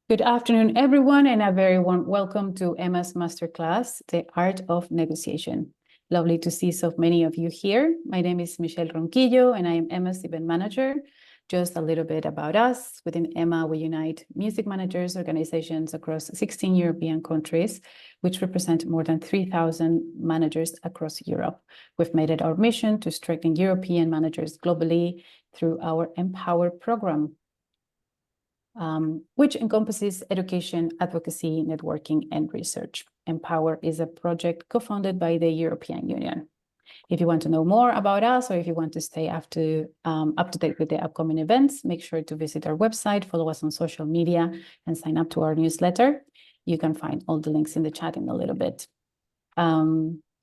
Good afternoon, everyone, and a very warm welcome to Emma's Masterclass, The Art of Negotiation. Lovely to see so many of you here. My name is Michelle Ronquillo, and I am Emma's event manager. Just a little bit about us. Within Emma, we unite music managers organizations across 16 European countries, which represent more than 3,000 managers across Europe. We've made it our mission to strengthen European managers globally through our Empower program, which encompasses education, advocacy, networking, and research. Empower is a project co-founded by the European Union. If you want to know more about us, or if you want to stay up to date with the upcoming events, make sure to visit our website, follow us on social media, and sign up to our newsletter. You can find all the links in the chat in a little bit.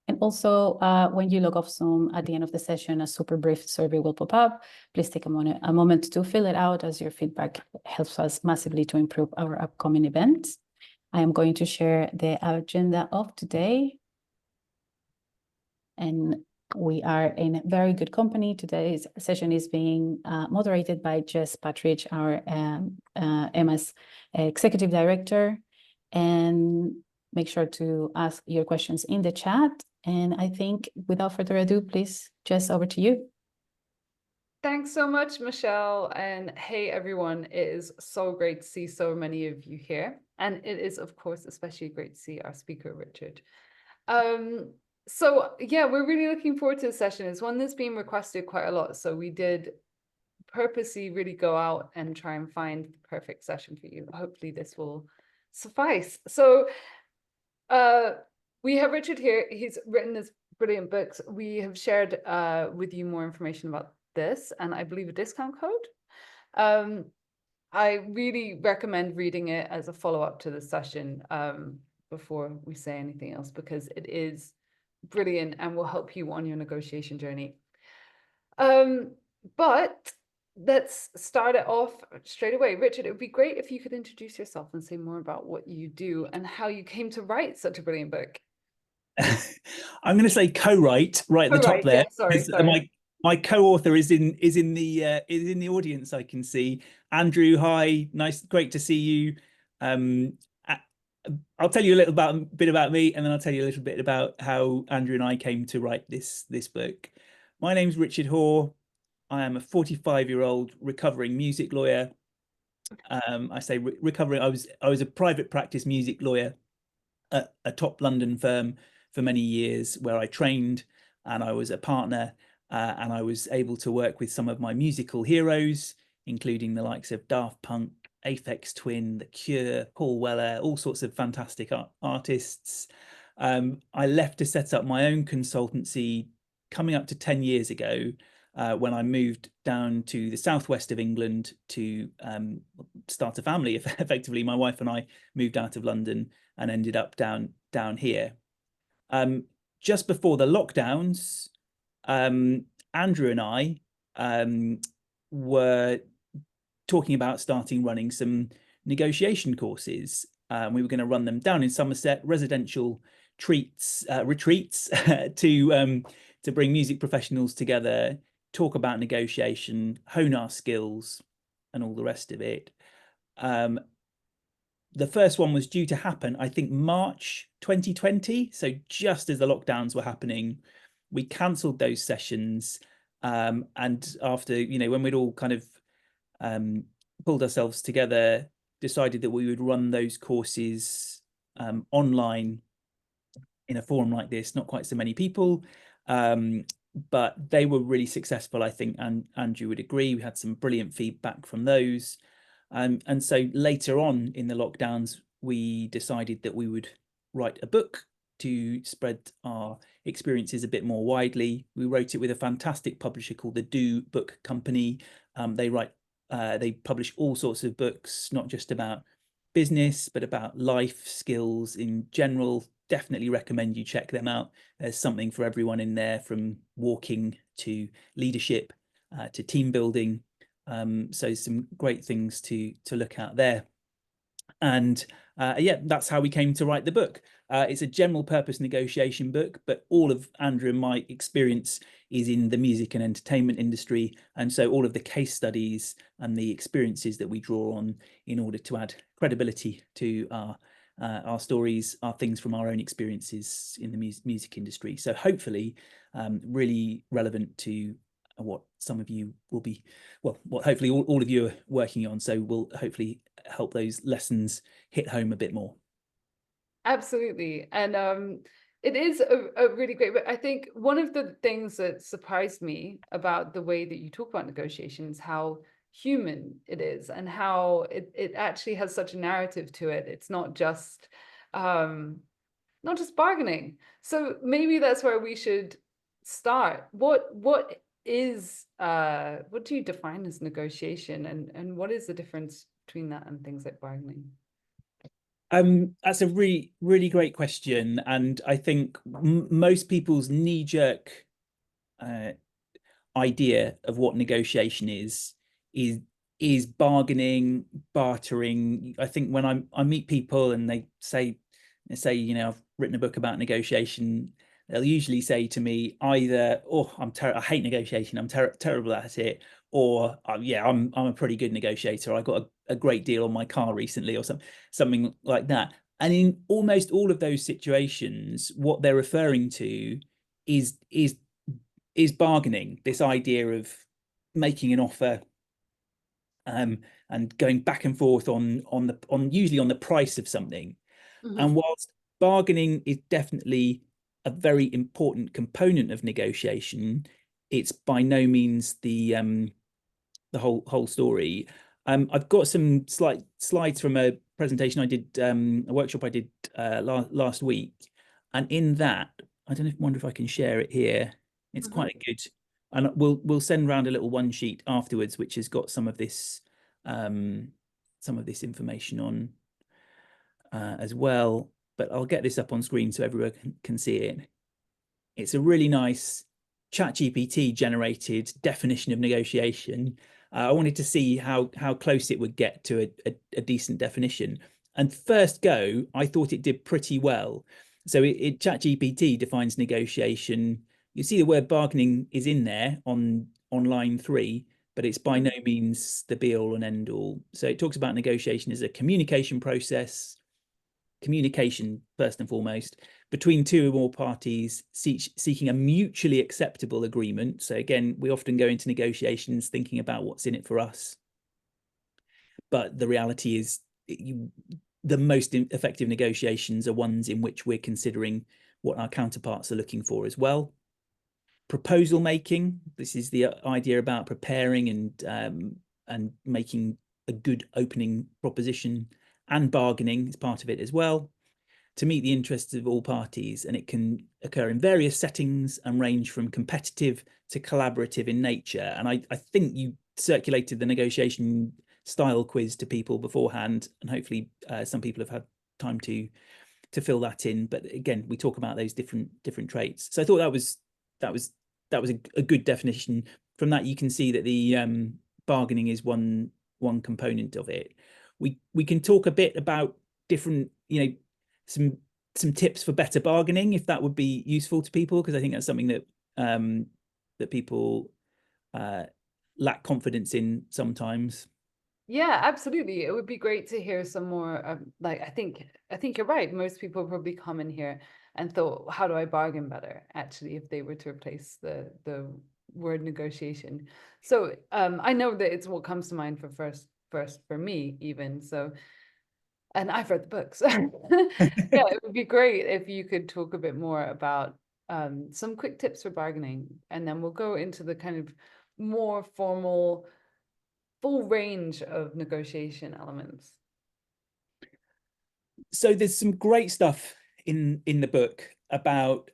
And also, when you log off Zoom at the end of the session, a super brief survey will pop up. Please take a moment to fill it out, as your feedback helps us massively to improve our upcoming events. I am going to share the agenda of today. And we are in very good company. Today's session is being moderated by Jess Patridge, our Emma's Executive Director. And make sure to ask your questions in the chat. And I think without further ado, please, Jess, over to you. Thanks so much, Michelle. And hey, everyone, it is so great to see so many of you here. And it is, of course, especially great to see our speaker, Richard. So yeah, we're really looking forward to the session. It's one that's been requested quite a lot. So we did purposely really go out and try and find the perfect session for you. Hopefully this will suffice. So we have Richard here. He's written this brilliant books. We have shared with you more information about this, and I believe a discount code. I really recommend reading it as a follow-up to the session before we say anything else, because it is brilliant and will help you on your negotiation journey. But let's start it off straight away. Richard, it would be great if you could introduce yourself and say more about what you do and how you came to write such a brilliant book. I'm going to say co-write right at the top there. Yeah, sorry. My co-author is in the audience. I can see Andrew. Hi, nice, great to see you. I'll tell you a little bit about me, and then I'll tell you a little bit about how Andrew and I came to write this book. My name's Richard Hoare. I am a 45-year-old recovering music lawyer. I say recovering. I was a private practice music lawyer at a top London firm for many years, where I trained and I was a partner, and I was able to work with some of my musical heroes, including the likes of Daft Punk, Aphex Twin, The Cure, Paul Weller, all sorts of fantastic artists. I left to set up my own consultancy coming up to 10 years ago, when I moved down to the southwest of England to start a family. Effectively, my wife and I moved out of London and ended up down here. Just before the lockdowns, Andrew and I were talking about running some negotiation courses. We were going to run them down in Somerset, residential retreats to bring music professionals together, talk about negotiation, hone our skills, and all the rest of it. The first one was due to happen, I think, March 2020. So just as the lockdowns were happening, we cancelled those sessions. And after, when we'd all kind of pulled ourselves together, decided that we would run those courses online in a forum like this. Not quite so many people, but they were really successful, I think, and Andrew would agree. We had some brilliant feedback from those. And so later on in the lockdowns, we decided that we would write a book to spread our experiences a bit more widely. We wrote it with a fantastic publisher called the Do Book Company. They publish all sorts of books, not just about business, but about life skills in general. Definitely recommend you check them out. There's something for everyone in there, from walking to leadership to team building. So some great things to look at there. And yeah, that's how we came to write the book. It's a general purpose negotiation book, but all of Andrew and my experience is in the music and entertainment industry. And so all of the case studies and the experiences that we draw on in order to add credibility to our stories are things from our own experiences in the music industry. So hopefully really relevant to what some of you will be, well, what hopefully all of you are working on. So we'll hopefully help those lessons hit home a bit more. Absolutely. And it is a really great, but I think one of the things that surprised me about the way that you talk about negotiations, how human it is and how it actually has such a narrative to it. It's not just bargaining. So maybe that's where we should start. What do you define as negotiation, and what is the difference between that and things like bargaining? That's a really, really great question. And I think most people's knee-jerk idea of what negotiation is bargaining, bartering. I think when I meet people and they say, you know, I've written a book about negotiation, they'll usually say to me either, oh, I hate negotiation, I'm terrible at it, or yeah, I'm a pretty good negotiator, I got a great deal on my car recently, or something like that. And in almost all of those situations, what they're referring to is bargaining, this idea of making an offer and going back and forth on usually on the price of something. Mm-hmm. And whilst bargaining is definitely a very important component of negotiation, it's by no means the whole story. I've got some slides from a presentation I did, a workshop I did last week, and in that, I don't know wonder if I can share it here. It's quite good, and we'll send around a little one sheet afterwards, which has got some of this information on as well. But I'll get this up on screen so everyone can see it. It's a really nice ChatGPT generated definition of negotiation. I wanted to see how close it would get to a decent definition. And first go, I thought it did pretty well. So ChatGPT defines negotiation. You see the word bargaining is in there on line 3, but it's by no means the be all and end all. So it talks about negotiation as a communication process, communication first and foremost, between two or more parties seeking a mutually acceptable agreement. So again, we often go into negotiations thinking about what's in it for us. But the reality is the most effective negotiations are ones in which we're considering what our counterparts are looking for as well. Proposal making, this is the idea about preparing and making a good opening proposition, and bargaining is part of it as well, to meet the interests of all parties. And it can occur in various settings and range from competitive to collaborative in nature. And I think you circulated the negotiation style quiz to people beforehand, and hopefully some people have had time to fill that in. But again, we talk about those different traits. So I thought that was a good definition. From that, you can see that the bargaining is one component of it. We can talk a bit about different, you know, some tips for better bargaining, if that would be useful to people, because I think that's something that that people lack confidence in sometimes. Yeah, absolutely. It would be great to hear some more. Like, I think you're right. Most people probably come in here and thought, how do I bargain better? Actually, if they were to replace the word negotiation. So I know that it's what comes to mind for first for me even. So, and I've read the books. Yeah, it would be great if you could talk a bit more about some quick tips for bargaining, and then we'll go into the kind of more formal, full range of negotiation elements. So there's some great stuff in the book about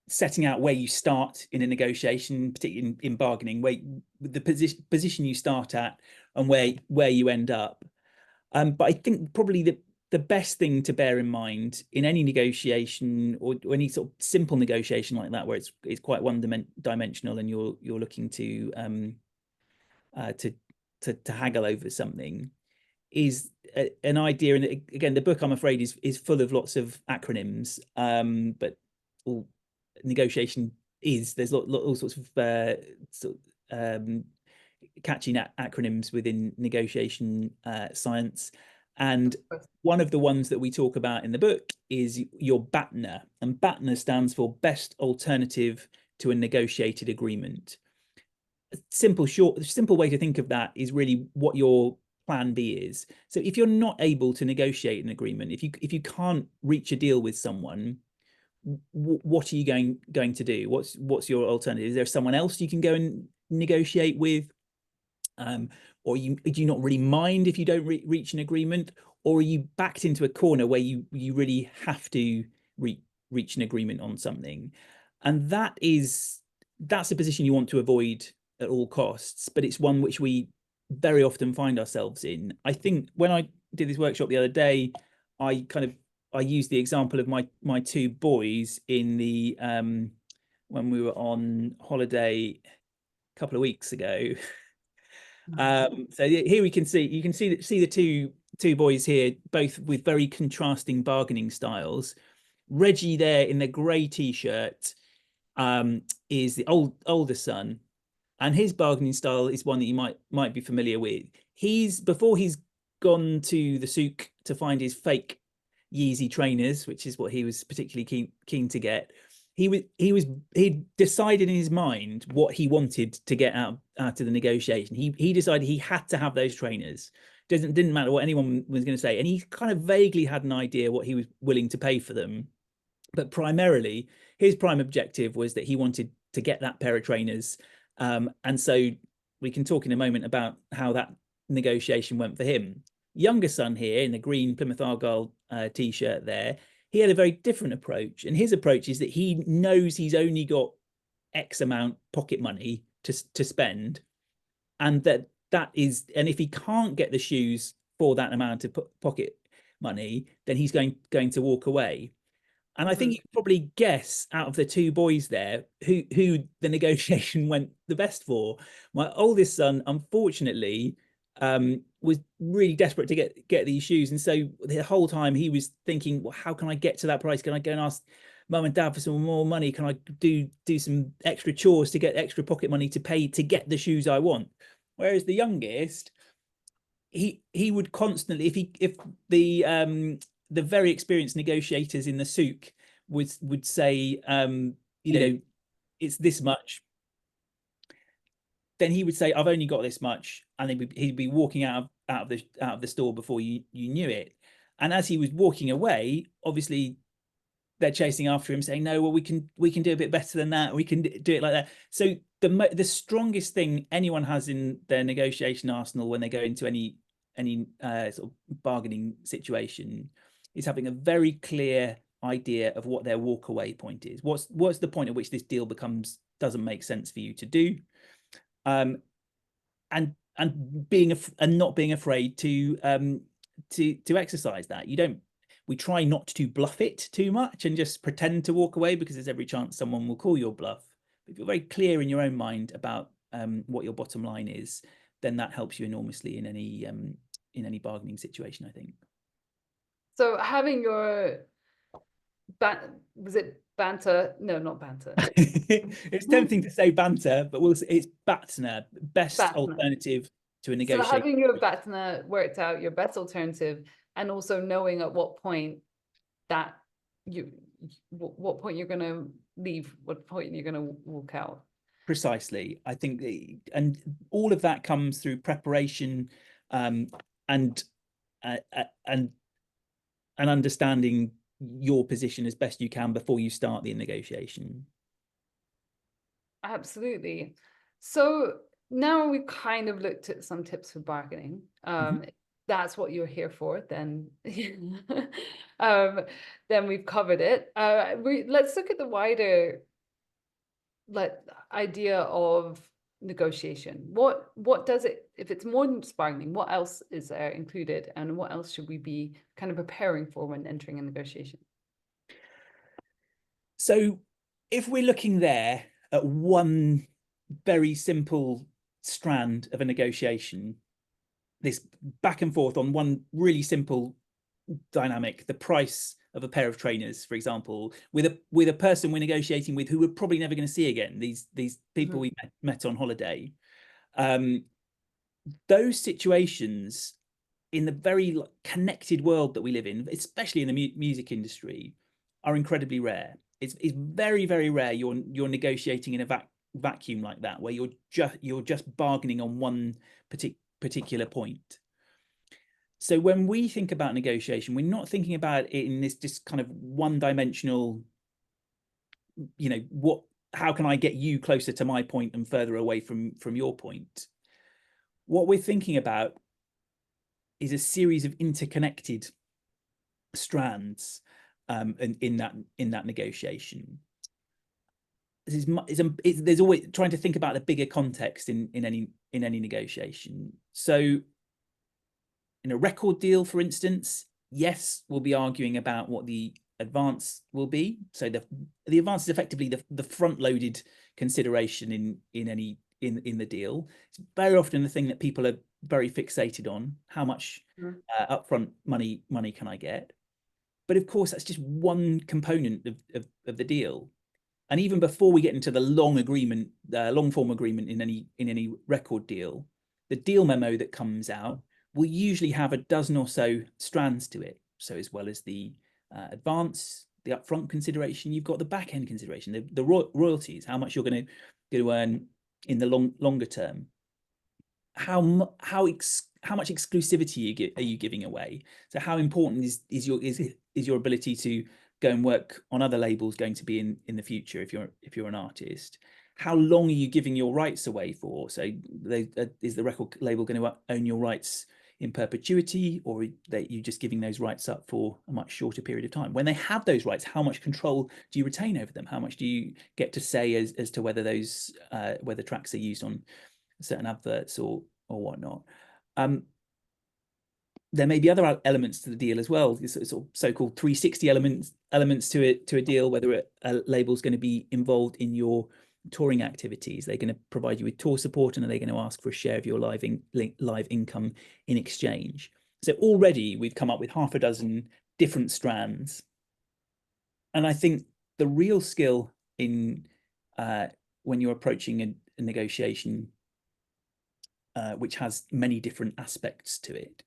setting out where you start in a negotiation, particularly in bargaining, where the position you start at and where you end up. But I think probably the best thing to bear in mind in any negotiation or any sort of simple negotiation like that, where it's quite one-dimensional and you're looking to haggle over something, is an idea, and again, the book, I'm afraid, is full of lots of acronyms, but all negotiation there's all sorts of catchy acronyms within negotiation science. And one of the ones that we talk about in the book is your BATNA, and BATNA stands for Best Alternative to a Negotiated Agreement. A simple way to think of that is really what your plan B is. So if you're not able to negotiate an agreement, if you can't reach a deal with someone, what are you going to do? What's your alternative? Is there someone else you can go and negotiate with? Or do you not really mind if you don't reach an agreement? Or are you backed into a corner where you really have to reach an agreement on something? And that's a position you want to avoid at all costs, but it's one which we very often find ourselves in. I think when I did this workshop the other day, I used the example of my two boys in the when we were on holiday a couple of weeks ago. So here you can see the two boys here, both with very contrasting bargaining styles. Reggie there in the grey t-shirt is the older son, and his bargaining style is one that you might be familiar with. Before he's gone to the souk to find his fake Yeezy trainers, which is what he was particularly keen to get. He decided in his mind what he wanted to get out of the negotiation. He decided he had to have those trainers. Didn't matter what anyone was going to say, and he kind of vaguely had an idea what he was willing to pay for them. But primarily, his prime objective was that he wanted to get that pair of trainers. And so we can talk in a moment about how that negotiation went for him. Younger son here in the green Plymouth Argyle t-shirt there, he had a very different approach. And his approach is that he knows he's only got X amount pocket money to spend. And and if he can't get the shoes for that amount of pocket money, then he's going to walk away. And I think you can probably guess out of the two boys there who the negotiation went the best for. My oldest son, unfortunately, was really desperate to get these shoes, and so the whole time he was thinking, well, how can I get to that price? Can I go and ask mum and dad for some more money? Can I do some extra chores to get extra pocket money to pay to get the shoes I want? Whereas the youngest, he would constantly, if the very experienced negotiators in the souk would say, it's this much, then he would say, I've only got this much, and he'd be walking out of the store before you knew it. And as he was walking away, obviously they're chasing after him, saying, no, well, we can do a bit better than that. We can do it like that. So the strongest thing anyone has in their negotiation arsenal when they go into any sort of bargaining situation is having a very clear idea of what their walkaway point is. What's the point at which this deal doesn't make sense for you to do, and not being afraid to exercise that. We try not to bluff it too much and just pretend to walk away, because there's every chance someone will call your bluff. But if you're very clear in your own mind about what your bottom line is, then that helps you enormously in any bargaining situation, I think. So having your was it banter? No, not banter. It's tempting to say banter, but it's BATNA, best alternative to a negotiation. So having your BATNA worked out, your best alternative, and also knowing at what point that what point you're going to leave, what point you're going to walk out. Precisely. I think and all of that comes through preparation and understanding your position as best you can before you start the negotiation. Absolutely. So now we've kind of looked at some tips for bargaining. That's what you're here for, then then we've covered it. Let's look at the wider idea of negotiation. What does it, if it's more than just bargaining, what else is there included, and what else should we be kind of preparing for when entering a negotiation? So if we're looking there at one very simple strand of a negotiation, this back and forth on one really simple dynamic, the price of a pair of trainers, for example, with a person we're negotiating with who we're probably never going to see again, these people we met on holiday. Those situations in the very connected world that we live in, especially in the music industry, are incredibly rare. It's very, very rare you're negotiating in a vacuum like that, where you're just bargaining on one particular point. So when we think about negotiation, we're not thinking about it in this just kind of one-dimensional, how can I get you closer to my point and further away from your point? What we're thinking about is a series of interconnected strands in that negotiation. There's always trying to think about the bigger context in any negotiation. So in a record deal, for instance, yes, we'll be arguing about what the advance will be. So the advance is effectively the front-loaded consideration in the deal. It's very often the thing that people are very fixated on. How much upfront money can I get? But of course, that's just one component of the deal. And even before we get into the long form agreement in any record deal, the deal memo that comes out will usually have a dozen or so strands to it. So as well as the advance, the upfront consideration, you've got the back end consideration, the royalties, how much you're going to earn in the longer term. How much exclusivity are you giving away? So how important is your ability to go and work on other labels going to be in the future if you're an artist? How long are you giving your rights away for? So is the record label going to own your rights in perpetuity, or are you just giving those rights up for a much shorter period of time? When they have those rights, how much control do you retain over them? How much do you get to say as to whether those whether tracks are used on certain adverts or whatnot? There may be other elements to the deal as well, sort of so-called 360 elements to a deal, whether a label's going to be involved in your touring activities. They're going to provide you with tour support, and are they going to ask for a share of your live income in exchange? So already we've come up with half a dozen different strands. And I think the real skill in when you're approaching a negotiation which has many different aspects to it,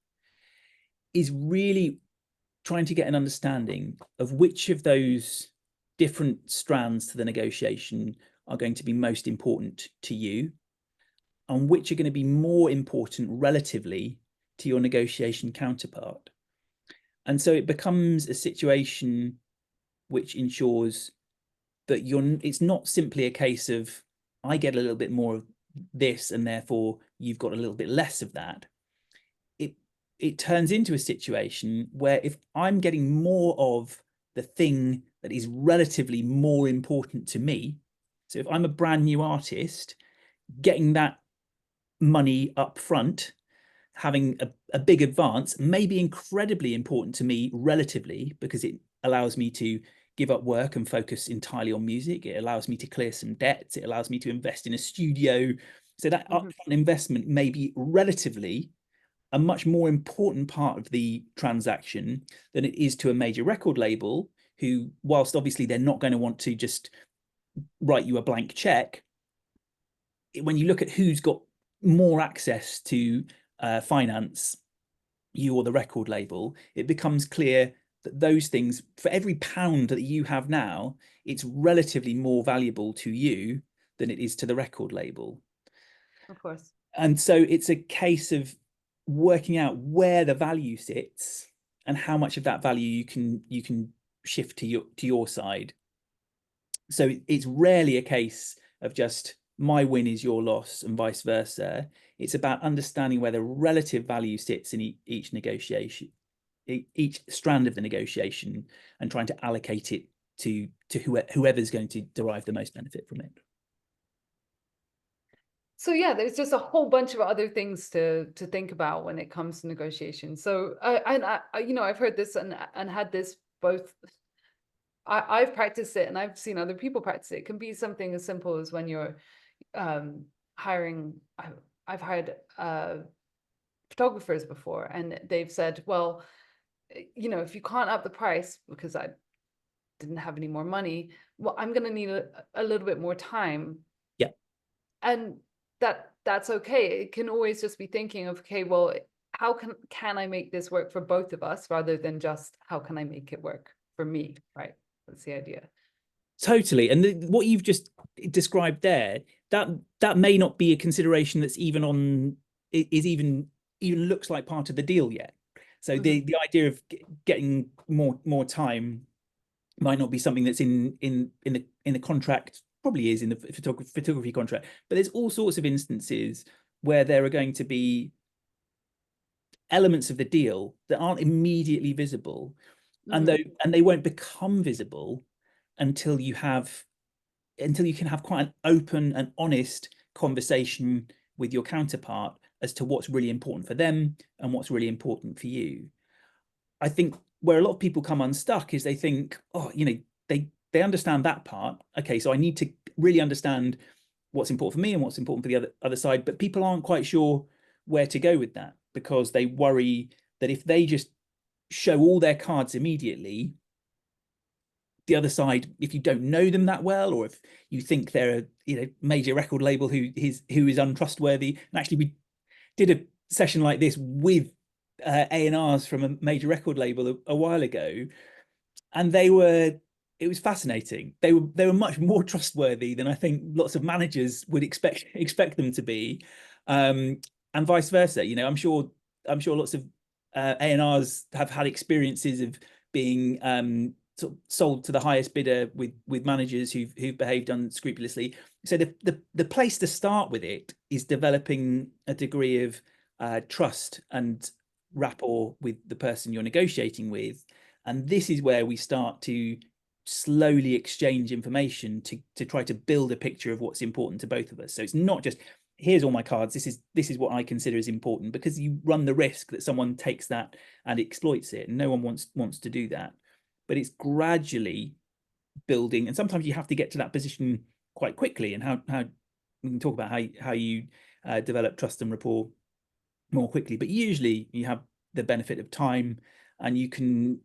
is really trying to get an understanding of which of those different strands to the negotiation are going to be most important to you, and which are going to be more important relatively to your negotiation counterpart. And so it becomes a situation which ensures that it's not simply a case of I get a little bit more of this and therefore you've got a little bit less of that. It turns into a situation where if I'm getting more of the thing that is relatively more important to me, so if I'm a brand new artist, getting that money up front, having a big advance may be incredibly important to me relatively, because it allows me to give up work and focus entirely on music. It allows me to clear some debts. It allows me to invest in a studio. So that upfront investment may be relatively a much more important part of the transaction than it is to a major record label, who, whilst obviously they're not going to want to just write you a blank check, when you look at who's got more access to finance, you or the record label, it becomes clear that those things, for every pound that you have now, it's relatively more valuable to you than it is to the record label. Of course. And so it's a case of working out where the value sits and how much of that value you can shift to your side. So it's rarely a case of just my win is your loss and vice versa. It's about understanding where the relative value sits in each negotiation, each strand of the negotiation, and trying to allocate it to whoever's going to derive the most benefit from it. So yeah, there's just a whole bunch of other things to think about when it comes to negotiation. So I've heard this and had this both. I've practiced it and I've seen other people practice it. It can be something as simple as when you're hiring. I've hired photographers before, and they've said, well, you know, if you can't up the price because I didn't have any more money, well, I'm going to need a little bit more time. Yeah. And that's okay. It can always just be thinking of, okay, well, how can I make this work for both of us, rather than just how can I make it work for me, right? That's the idea. Totally. And what you've just described there, that may not be a consideration that's even on, is even looks like part of the deal yet. So the idea of getting more time might not be something that's in the contract. Probably is in the photography contract, but there's all sorts of instances where there are going to be elements of the deal that aren't immediately visible, and they won't become visible until you can have quite an open and honest conversation with your counterpart as to what's really important for them and what's really important for you. I think where a lot of people come unstuck is they think, oh, you know, they understand that part. Okay, so I need to really understand what's important for me and what's important for the other side. But people aren't quite sure where to go with that, because they worry that if they just show all their cards immediately, the other side, if you don't know them that well, or if you think they're a, you know, major record label who is untrustworthy. And actually, we did a session like this with A&Rs from a major record label a while ago, and it was fascinating. They were much more trustworthy than I think lots of managers would expect them to be, and vice versa. You know, I'm sure lots of A&Rs have had experiences of being sort of sold to the highest bidder with managers who've behaved unscrupulously. So the place to start with it is developing a degree of trust and rapport with the person you're negotiating with, and this is where we start to slowly exchange information to try to build a picture of what's important to both of us. So it's not just, here's all my cards, this is what I consider is important, because you run the risk that someone takes that and exploits it, and no one wants to do that. But it's gradually building, and sometimes you have to get to that position quite quickly, and how we can talk about how you develop trust and rapport more quickly. But usually you have the benefit of time, and you can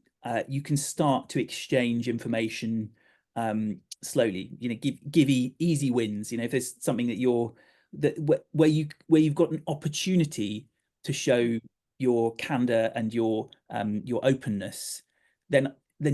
start to exchange information slowly. You know, give easy wins. You know, if there's something where you've got an opportunity to show your candor and your openness, then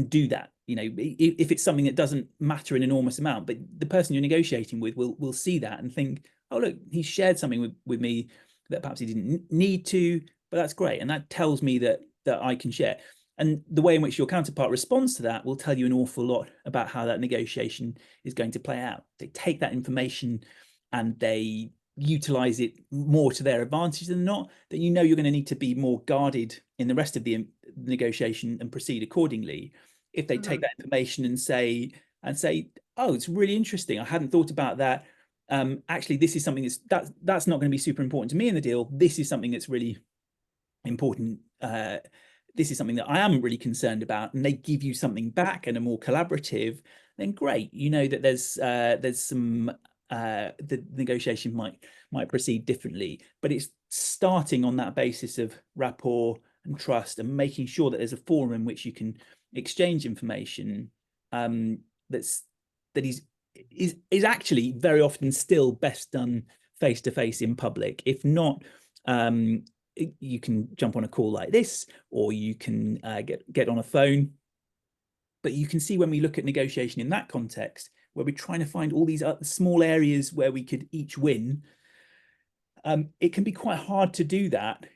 do that. You know, if it's something that doesn't matter an enormous amount, but the person you're negotiating with will see that and think, oh look, he shared something with me that perhaps he didn't need to, but that's great, and that tells me that I can share. And the way in which your counterpart responds to that will tell you an awful lot about how that negotiation is going to play out. They take that information and they utilize it more to their advantage than not, then you know you're going to need to be more guarded in the rest of the negotiation and proceed accordingly. If they take that information and say, oh, it's really interesting, I hadn't thought about that. Actually, this is something that's not going to be super important to me in the deal. This is something that's really important. This is something that I am really concerned about, and they give you something back and a more collaborative, then great. You know that there's some the negotiation might proceed differently, but it's starting on that basis of rapport and trust, and making sure that there's a forum in which you can exchange information that is actually very often still best done face to face in public. If not, you can jump on a call like this, or you can get on a phone. But you can see when we look at negotiation in that context, where we're trying to find all these small areas where we could each win, it can be quite hard to do that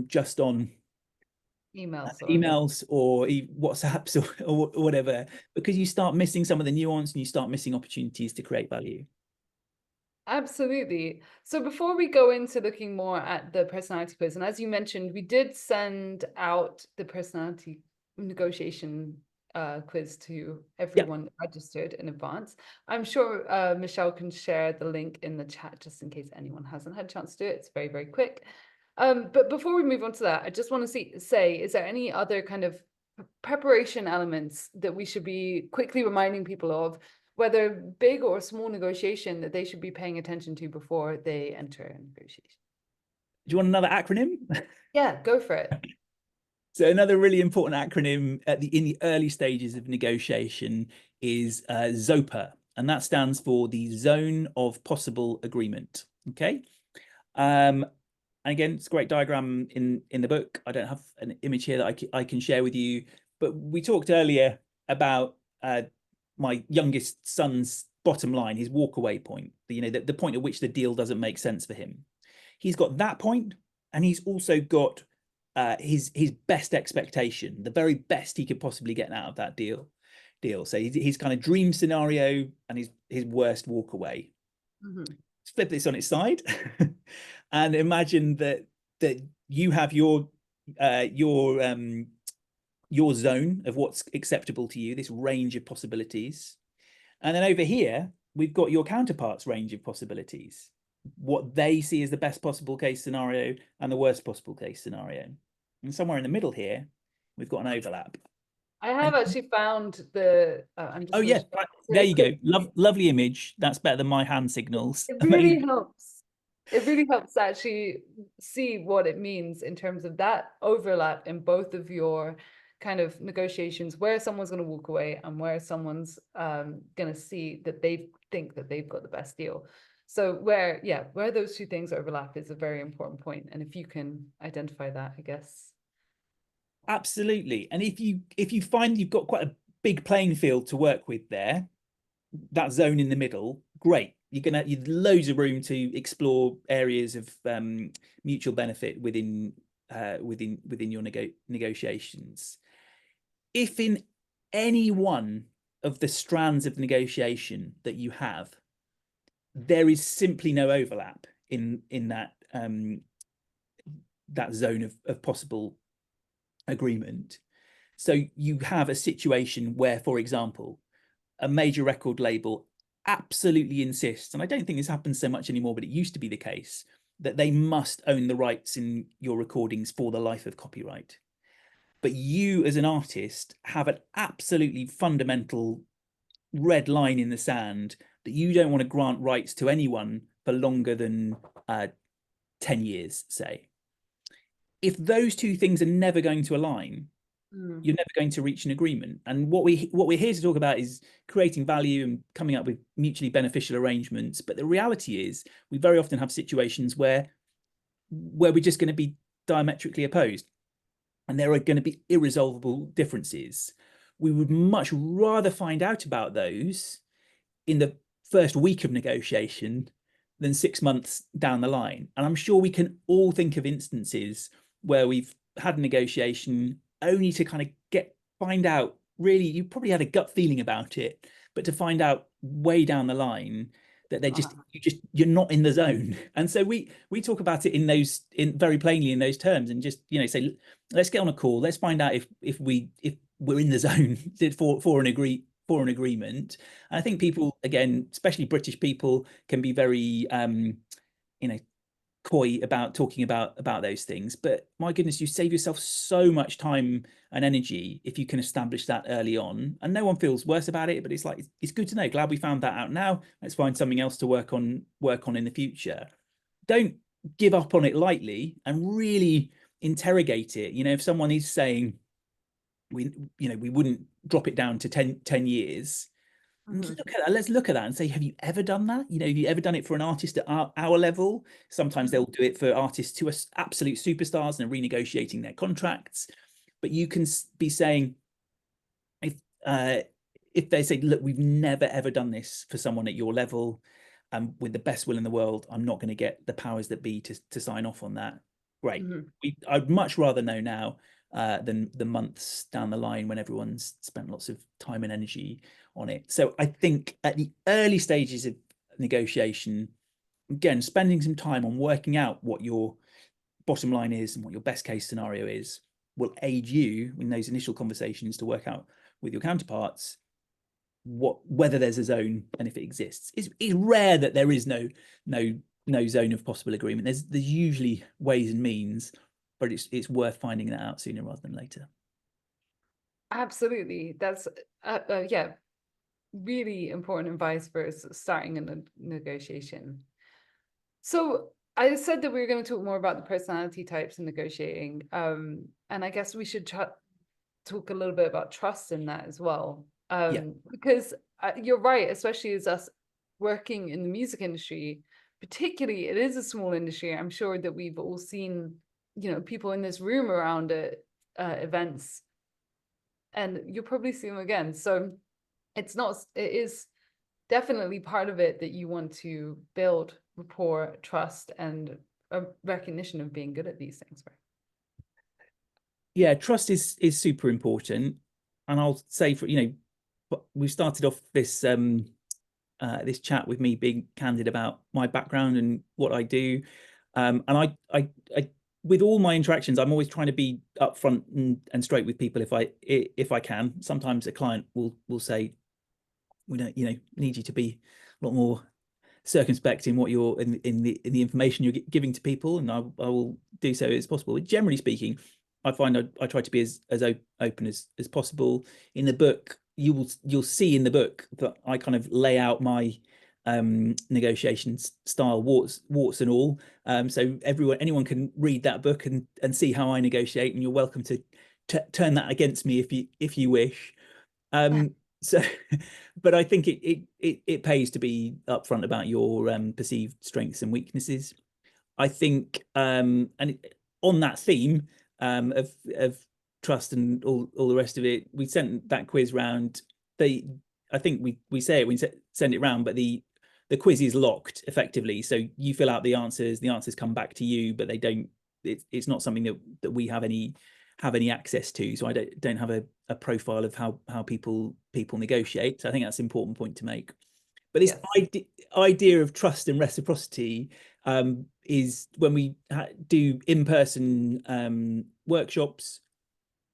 just on emails or WhatsApps or whatever, because you start missing some of the nuance and you start missing opportunities to create value. Absolutely. So before we go into looking more at the personality quiz, and as you mentioned, we did send out the personality negotiation quiz to everyone registered in advance. I'm sure Michelle can share the link in the chat just in case anyone hasn't had a chance to do it. It's very, very quick. But before we move on to that, I just want to say, is there any other kind of preparation elements that we should be quickly reminding people of, whether big or small negotiation, that they should be paying attention to before they enter a negotiation? you want another acronym? Yeah, go for it. So another really important acronym in the early stages of negotiation is ZOPA, and that stands for the Zone of Possible Agreement. Okay. And again, it's a great diagram in the book. I don't have an image here that I can share with you, but we talked earlier about my youngest son's bottom line, his walkaway point, the point at which the deal doesn't make sense for him. He's got that point, and he's also got his best expectation, the very best he could possibly get out of that deal. So his kind of dream scenario and his worst walkaway. Let's flip this on its side and imagine that you have your zone of what's acceptable to you, this range of possibilities. And then over here, we've got your counterpart's range of possibilities, what they see as the best possible case scenario and the worst possible case scenario. And somewhere in the middle here, we've got an overlap. I have actually found the. I'm just oh yeah, there you go. Lovely image. That's better than my hand signals. It really helps. It really helps to actually see what it means in terms of that overlap in both of your kind of negotiations, where someone's going to walk away and where someone's going to see that they think that they've got the best deal. So where those two things overlap is a very important point. And if you can identify that, I guess. Absolutely. And if you find you've got quite a big playing field to work with there, that zone in the middle, great. You've loads of room to explore areas of mutual benefit within your negotiations. If in any one of the strands of negotiation that you have, there is simply no overlap in that that zone of possible agreement. So you have a situation where, for example, a major record label absolutely insists, and I don't think this happens so much anymore, but it used to be the case, that they must own the rights in your recordings for the life of copyright. But you as an artist have an absolutely fundamental red line in the sand that you don't want to grant rights to anyone for longer than 10 years, say. If those two things are never going to align, you're never going to reach an agreement. And what we're here to talk about is creating value and coming up with mutually beneficial arrangements. But the reality is we very often have situations where we're just going to be diametrically opposed, and there are going to be irresolvable differences. We would much rather find out about those in the first week of negotiation than 6 months down the line. And I'm sure we can all think of instances where we've had a negotiation only to kind of find out, really, you probably had a gut feeling about it, but to find out way down the line that you're not in the zone. And so we talk about it in very plainly in those terms, and just say, let's get on a call, let's find out if we're in the zone for an agreement. And I think people, again, especially British people, can be very coy about talking about those things, but my goodness, you save yourself so much time and energy if you can establish that early on, and no one feels worse about it. But it's like, it's good to know, glad we found that out now, let's find something else to work on in the future. Don't give up on it lightly and really interrogate it. If someone is saying we wouldn't drop it down to 10 years, let's look at that and say, have you ever done that? Have you ever done it for an artist at our level? Sometimes they'll do it for artists who are absolute superstars and are renegotiating their contracts. But you can be saying, if they say, look, we've never ever done this for someone at your level, and with the best will in the world, I'm not going to get the powers that be to sign off on that. Great. I'd much rather know now than the months down the line when everyone's spent lots of time and energy on it. So I think at the early stages of negotiation, again, spending some time on working out what your bottom line is and what your best case scenario is will aid you in those initial conversations to work out with your counterparts whether there's a zone, and if it exists. It's rare that there is no zone of possible agreement. There's usually ways and means, but it's worth finding that out sooner rather than later. Absolutely. That's really important advice for starting a negotiation. So I said that we were going to talk more about the personality types in negotiating, and I guess we should talk a little bit about trust in that as well, because you're right, especially as us working in the music industry, particularly, it is a small industry. I'm sure that we've all seen, you know, people in this room around at events, and you'll probably see them again. So it is definitely part of it that you want to build rapport, trust, and a recognition of being good at these things, right? Yeah, trust is super important. And I'll say, for, you know, we started off this this chat with me being candid about my background and what I do. And I with all my interactions, I'm always trying to be upfront and straight with people if I can. Sometimes a client will say, we don't, you know, need you to be a lot more circumspect in what you're in the information you're giving to people, and I will do so as possible. But generally speaking, I find I try to be as open as possible. In the book, you'll see in the book that I kind of lay out my negotiation style, warts and all. So anyone can read that book and see how I negotiate, and you're welcome to turn that against me if you wish. So, but I think it pays to be upfront about your perceived strengths and weaknesses. I think, and on that theme of trust and all the rest of it, we sent that quiz round. I think we say it when we send it round, but the quiz is locked effectively. So you fill out the answers come back to you, but they don't. It's not something that we have any access to. So I don't have a profile of how people negotiate. So I think that's an important point to make. But this idea of trust and reciprocity is when we do in-person workshops,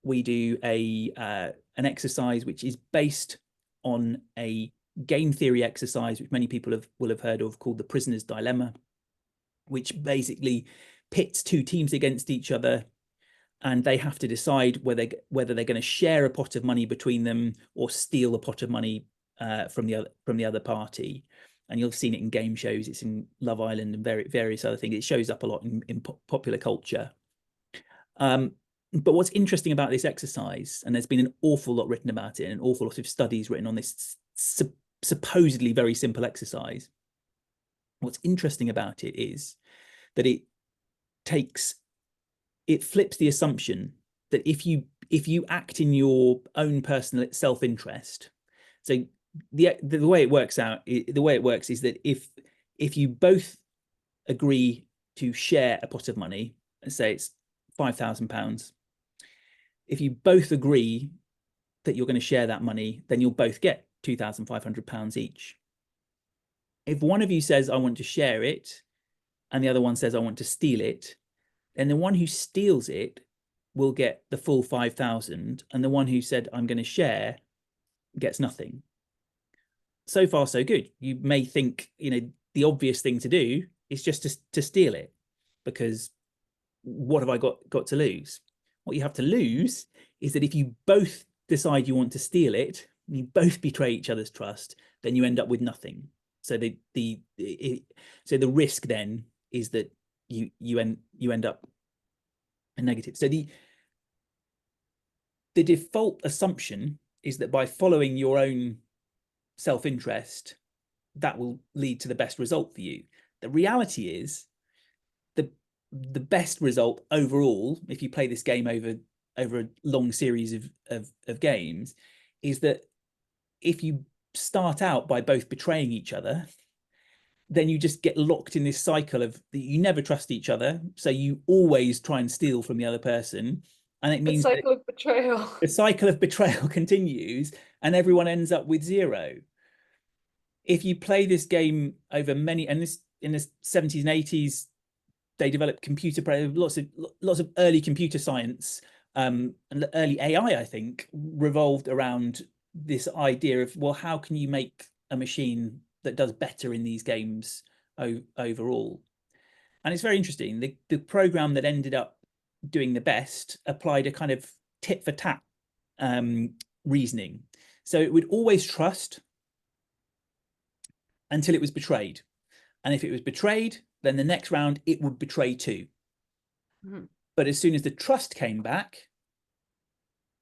we do an exercise which is based on a game theory exercise, which many people will have heard of, called the prisoner's dilemma, which basically pits two teams against each other, and they have to decide whether they're going to share a pot of money between them or steal a pot of money from the other party. And you've seen it in game shows. It's in Love Island and various other things. It shows up a lot in popular culture. But what's interesting about this exercise, and there's been an awful lot written about it, and an awful lot of studies written on this supposedly very simple exercise. What's interesting about it is that it flips the assumption that if you act in your own personal self-interest, so the way it works is that if you both agree to share a pot of money, let's say it's £5,000, if you both agree that you're going to share that money, then you'll both get £2,500 each. If one of you says, I want to share it, and the other one says, I want to steal it, then the one who steals it will get the full 5,000, and the one who said, I'm going to share, gets nothing. So far, so good. You may think, you know, the obvious thing to do is just to steal it, because what have I got to lose? What you have to lose is that if you both decide you want to steal it, and you both betray each other's trust, then you end up with nothing. So the risk then is that you end up a negative. So the default assumption is that by following your own self-interest, that will lead to the best result for you. The reality is the best result overall, if you play this game over a long series of games, is that if you start out by both betraying each other, then you just get locked in this cycle of that you never trust each other, so you always try and steal from the other person, and it means the cycle of betrayal. The cycle of betrayal continues, and everyone ends up with zero. If you play this game over many, and this in the 70s and 80s, they developed lots of early computer science and early AI, I think, revolved around this idea of, well, how can you make a machine that does better in these games overall? And it's very interesting. The program that ended up doing the best applied a kind of tit for tat reasoning. So it would always trust until it was betrayed. And if it was betrayed, then the next round it would betray too. Mhm. But as soon as the trust came back,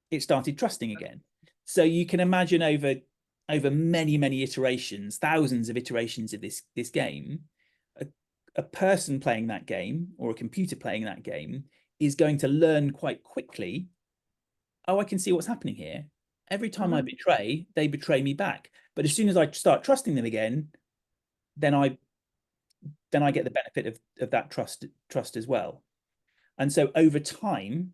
it started trusting again. So you can imagine over many iterations, thousands of iterations of this game, a person playing that game or a computer playing that game is going to learn quite quickly, oh, I can see what's happening here. Every time I betray, they betray me back. But as soon as I start trusting them again, then I get the benefit of that trust as well. And so over time,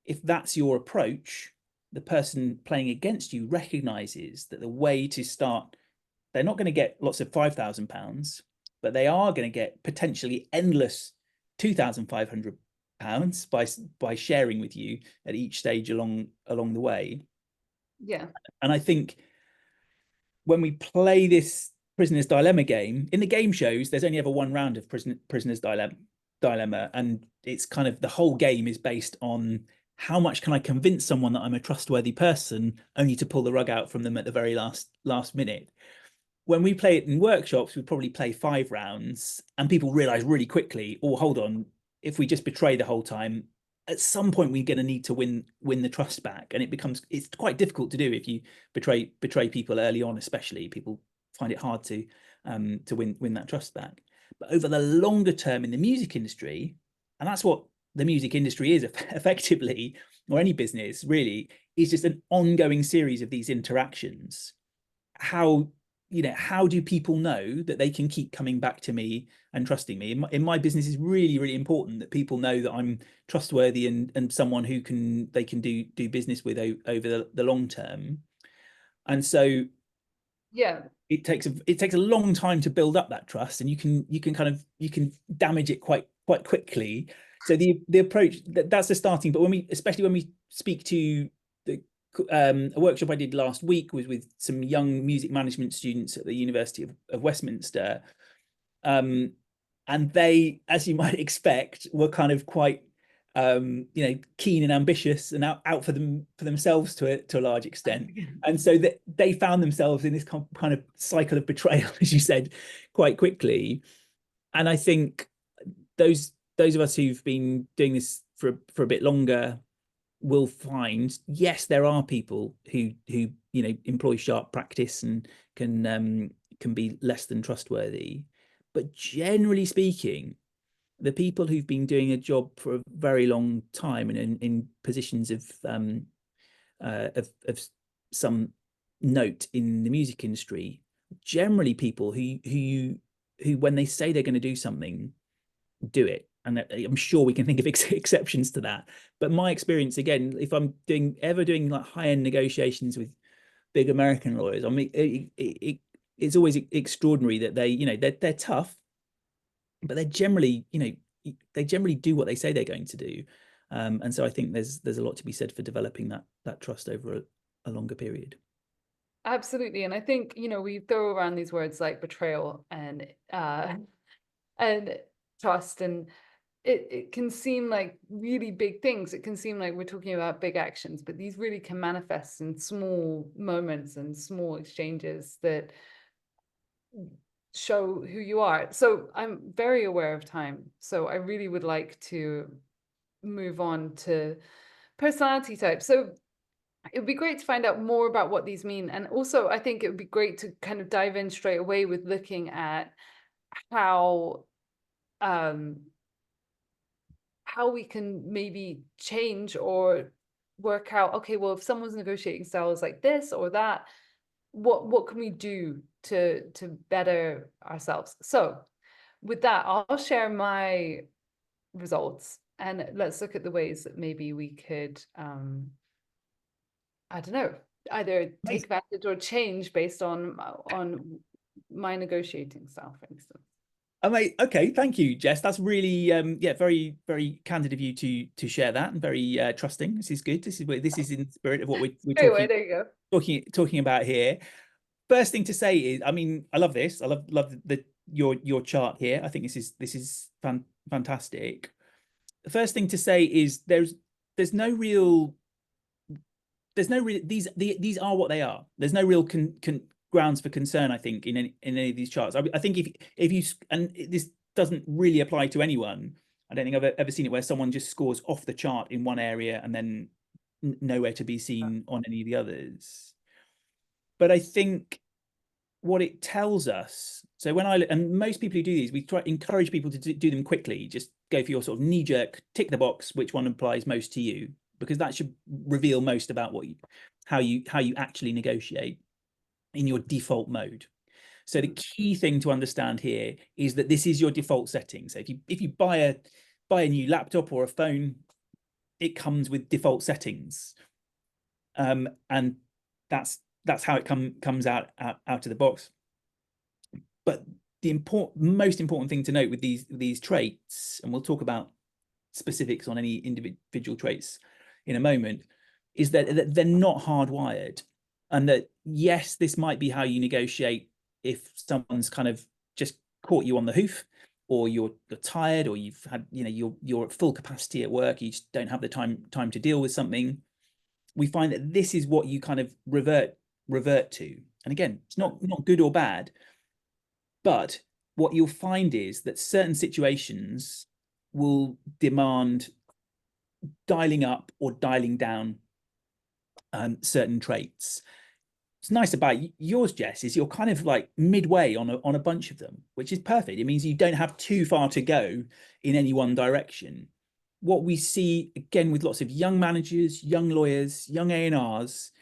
if that's your approach, the person playing against you recognizes that the way to start, they're not going to get lots of £5,000, but they are going to get potentially endless £2,500 by sharing with you at each stage along the way. Yeah. And I think when we play this Prisoner's Dilemma game, in the game shows, there's only ever one round of Prisoner's Dilemma, and it's kind of the whole game is based on how much can I convince someone that I'm a trustworthy person, only to pull the rug out from them at the very last minute. When we play it in workshops, we probably play 5 rounds, and people realize really quickly, oh, hold on, if we just betray the whole time, at some point we're going to need to win the trust back, and it's quite difficult to do if you betray people early on. Especially people find it hard to win that trust back. But over the longer term in the music industry, and that's what the music industry is effectively, or any business really, is just an ongoing series of these interactions. How do people know that they can keep coming back to me and trusting me? In my business, is really important that people know that I'm trustworthy and someone who they can do business with over the long term. And so yeah, it takes a long time to build up that trust, and you can damage it quite quickly. So the approach, that's the starting. But especially when we speak to a workshop I did last week was with some young music management students at the University of Westminster, and they, as you might expect, were kind of quite keen and ambitious and out for themselves to a large extent. And so that they found themselves in this kind of cycle of betrayal, as you said, quite quickly. And I think those of us who've been doing this for a bit longer will find, yes, there are people who employ sharp practice and can be less than trustworthy, but generally speaking, the people who've been doing a job for a very long time and in positions of some note in the music industry, generally people who when they say they're going to do something, do it. And I'm sure we can think of exceptions to that. But my experience, again, if I'm ever doing like high-end negotiations with big American lawyers, I mean, it's always extraordinary that they're tough, but they generally do what they say they're going to do. And so I think there's a lot to be said for developing that trust over a longer period. Absolutely. And I think, we throw around these words like betrayal and trust, and it can seem like really big things. It can seem like we're talking about big actions, but these really can manifest in small moments and small exchanges that show who you are. So I'm very aware of time. So I really would like to move on to personality types. So it would be great to find out more about what these mean. And also, I think it would be great to kind of dive in straight away with looking at how we can maybe change or work out, okay, well, if someone's negotiating style is like this or that, what can we do to better ourselves? So with that, I'll share my results, and let's look at the ways that maybe we could, I don't know, either take advantage or change based on my negotiating style, for instance. Okay, thank you, Jess. That's really very, very candid of you to share that, and very trusting. This is good. This is in the spirit of what we're talking. There you go. Talking about here. First thing to say is, I mean, I love this. I love your chart here. I think this is fantastic. The first thing to say is there's no real these are what they are. There's no real grounds for concern, I think, in any of these charts. I think if you, and this doesn't really apply to anyone. I don't think I've ever seen it where someone just scores off the chart in one area and then nowhere to be seen on any of the others. But I think what it tells us, so when and most people who do these, we try to encourage people to do them quickly. Just go for your sort of knee-jerk, tick the box, which one applies most to you, because that should reveal most about how you actually negotiate in your default mode. So the key thing to understand here is that this is your default setting. So if you buy a new laptop or a phone, it comes with default settings, and that's how it comes out of the box. But the most important thing to note with these traits, and we'll talk about specifics on any individual traits in a moment, is that they're not hardwired, and that yes, this might be how you negotiate if someone's kind of just caught you on the hoof, or you're tired, or you've had, you're at full capacity at work, you just don't have the time to deal with something. We find that this is what you kind of revert to. And again, it's not good or bad, but what you'll find is that certain situations will demand dialing up or dialing down certain traits. What's nice about yours, Jess, is you're kind of like midway on a bunch of them, which is perfect. It means you don't have too far to go in any one direction. What we see again with lots of young managers, young lawyers, young A&Rs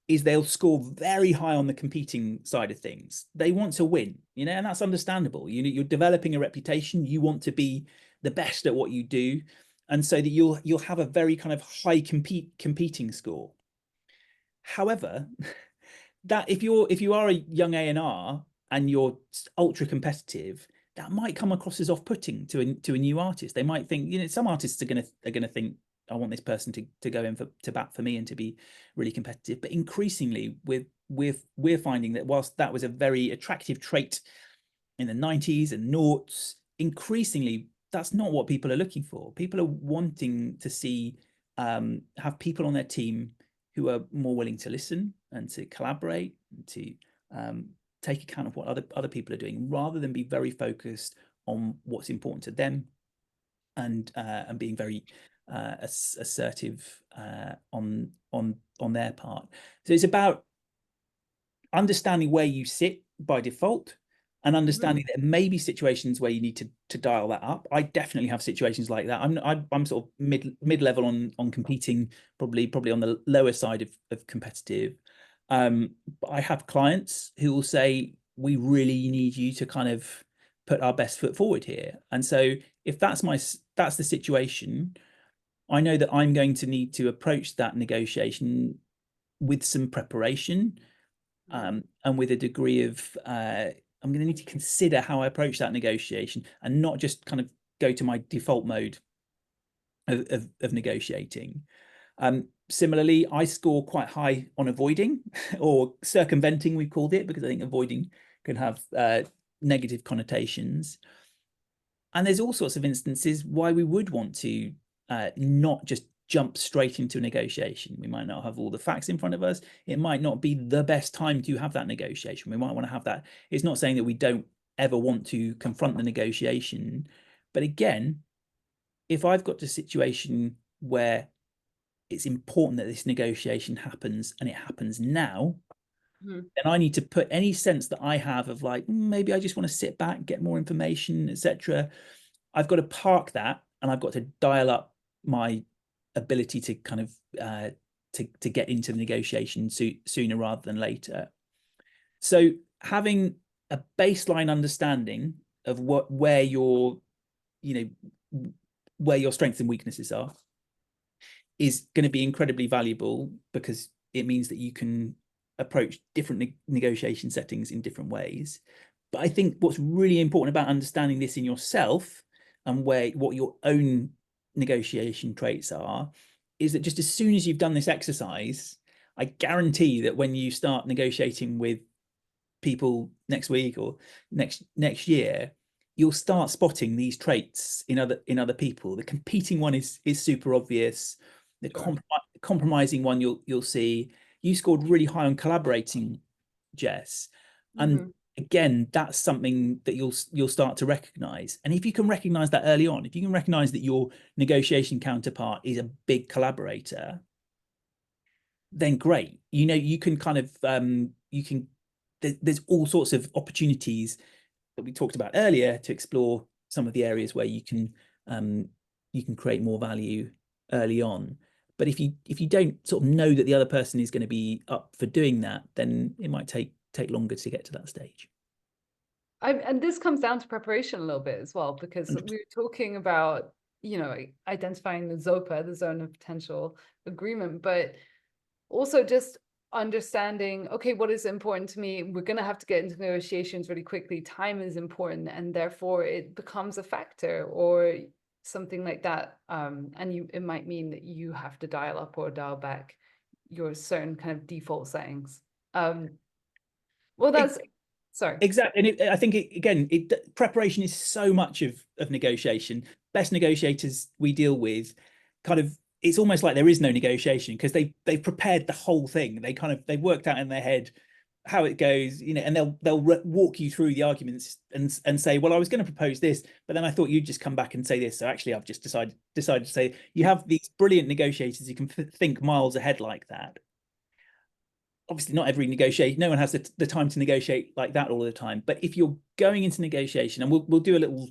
is they'll score very high on the competing side of things. They want to win, and that's understandable. You're developing a reputation. You want to be the best at what you do, and so that you'll have a very kind of high competing score. However, that if you are a young A&R and you're ultra competitive, that might come across as off-putting to a new artist. They might think, some artists are gonna think, I want this person to go in to bat for me and to be really competitive. But increasingly, we're finding that whilst that was a very attractive trait in the 90s and noughts, increasingly that's not what people are looking for. People are wanting to see have people on their team who are more willing to listen and to collaborate and to take account of what other people are doing, rather than be very focused on what's important to them and being very assertive on their part. So it's about understanding where you sit by default and understanding that there may be situations where you need to dial that up. I definitely have situations like that. I'm sort of mid-level on competing, probably on the lower side of competitive. But I have clients who will say, we really need you to kind of put our best foot forward here. And so if that's the situation, I know that I'm going to need to approach that negotiation with some preparation, and with a degree of I'm going to need to consider how I approach that negotiation and not just kind of go to my default mode of negotiating. Similarly, I score quite high on avoiding or circumventing, we called it, because I think avoiding can have negative connotations. And there's all sorts of instances why we would want to not just jump straight into a negotiation. We might not have all the facts in front of us. It might not be the best time to have that negotiation. We might want to have that. It's not saying that we don't ever want to confront the negotiation. But again, if I've got a situation where it's important that this negotiation happens and it happens now, then I need to put any sense that I have of like, maybe I just want to sit back, get more information, etc. I've got to park that, and I've got to dial up my ability to kind of to get into the negotiation sooner rather than later. So having a baseline understanding of where your strengths and weaknesses are is going to be incredibly valuable, because it means that you can approach different negotiation settings in different ways. But I think what's really important about understanding this in yourself and what your own negotiation traits are is that just as soon as you've done this exercise, I guarantee that when you start negotiating with people next week or next year, you'll start spotting these traits in other people. The competing one is super obvious. The compromising one you'll see. You scored really high on collaborating, Jess, and again, that's something that you'll start to recognize. And if you can recognize that early on, if you can recognize that your negotiation counterpart is a big collaborator, then great. You can kind of there's all sorts of opportunities that we talked about earlier to explore some of the areas where you can create more value early on. But if you don't sort of know that the other person is going to be up for doing that, then it might take longer to get to that stage. And this comes down to preparation a little bit as well, because we were talking about, identifying the ZOPA, the zone of potential agreement, but also just understanding, okay, what is important to me? We're going to have to get into negotiations really quickly. Time is important, and therefore it becomes a factor or something like that. And it might mean that you have to dial up or dial back your certain kind of default settings. Well, that's sorry. Exactly. And I think preparation is so much of negotiation. Best negotiators we deal with it's almost like there is no negotiation, because they've prepared the whole thing. They've worked out in their head how it goes, and they'll walk you through the arguments and say, well, I was going to propose this, but then I thought you'd just come back and say this. So actually, I've just decided to say. You have these brilliant negotiators who can think miles ahead like that. Obviously, not every negotiation, no one has the time to negotiate like that all the time. But if you're going into negotiation, and we'll do a little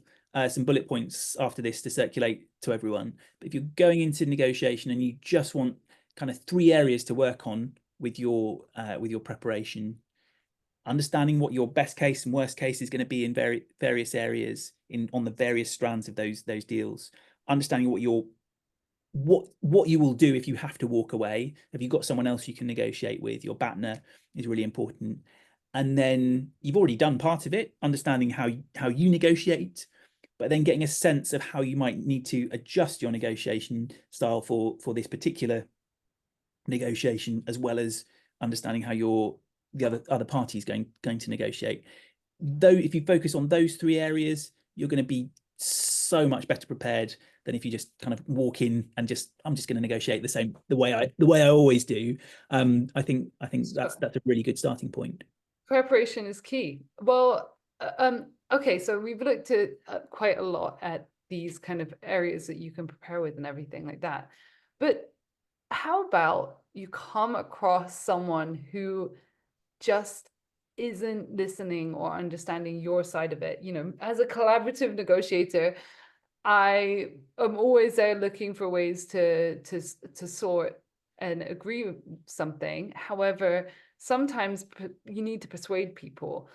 some bullet points after this to circulate to everyone. But if you're going into negotiation and you just want kind of 3 areas to work on with your preparation, understanding what your best case and worst case is going to be in various areas on the various strands of those deals, understanding what you will do if you have to walk away. Have you got someone else you can negotiate with? Your BATNA is really important. And then you've already done part of it, understanding how you negotiate, but then getting a sense of how you might need to adjust your negotiation style for this particular negotiation, as well as understanding how the other party is going to negotiate. Though if you focus on those 3 areas, you're going to be so much better prepared than if you just kind of walk in and I'm just going to negotiate the way I always do. I think that's a really good starting point. Preparation is key. Well, okay, so we've looked at quite a lot at these kind of areas that you can prepare with and everything like that. But how about you come across someone who just isn't listening or understanding your side of it? As a collaborative negotiator, I am always there looking for ways to sort and agree with something. However, sometimes you need to persuade people.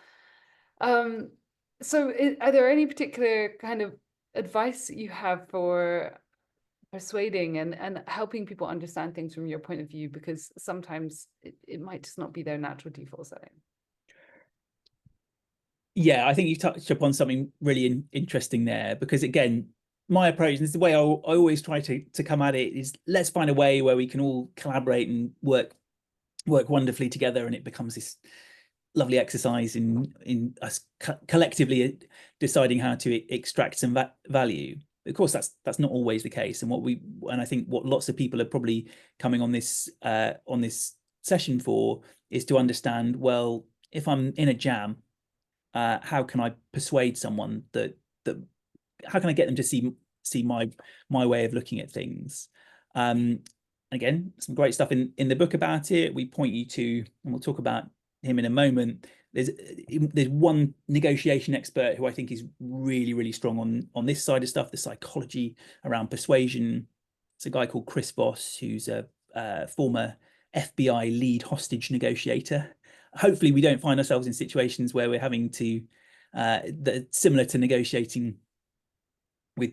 So are there any particular kind of advice that you have for persuading and helping people understand things from your point of view? Because sometimes it might just not be their natural default setting. Yeah, I think you've touched upon something really interesting there, because again, my approach, and this is the way I always try to come at it, is let's find a way where we can all collaborate and work wonderfully together, and it becomes this lovely exercise in us collectively deciding how to extract some value. Of course, that's not always the case, and I think what lots of people are probably coming on this session for is to understand, well, if I'm in a jam, how can I persuade someone that how can I get them to see my way of looking at things? Again, some great stuff in the book about it. We point you to, and we'll talk about him in a moment. There's one negotiation expert who I think is really, really strong on this side of stuff, the psychology around persuasion. It's a guy called Chris Voss, who's a former FBI lead hostage negotiator. Hopefully we don't find ourselves in situations where we're having to similar to negotiating for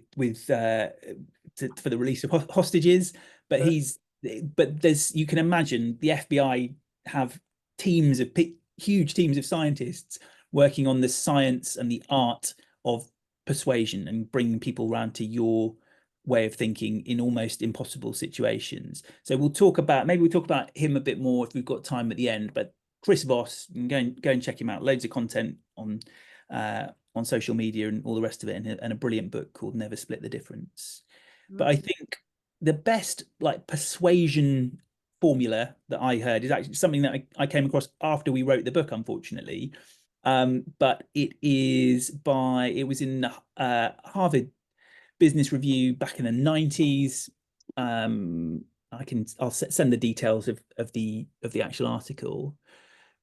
the release of hostages, but you can imagine the FBI have huge teams of scientists working on the science and the art of persuasion and bringing people around to your way of thinking in almost impossible situations. So maybe we'll talk about him a bit more if we've got time at the end. But Chris Voss, you can go and check him out. Loads of content on social media and all the rest of it, and a brilliant book called Never Split the Difference. Mm-hmm. But I think the best persuasion formula that I heard is actually something that I came across after we wrote the book, unfortunately. but it was in the Harvard Business Review back in the 90s. I'll send the details of the actual article,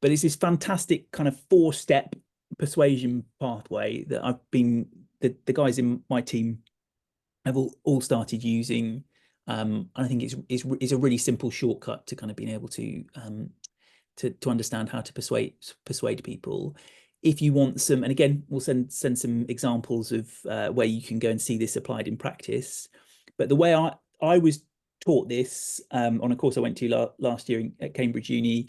but it's this fantastic kind of 4-step persuasion pathway that the guys in my team have all started using. And I think it's a really simple shortcut to kind of being able to understand how to persuade people. If you want some, and again, we'll send some examples of where you can go and see this applied in practice. But the way I was taught this on a course I went to last year at Cambridge Uni,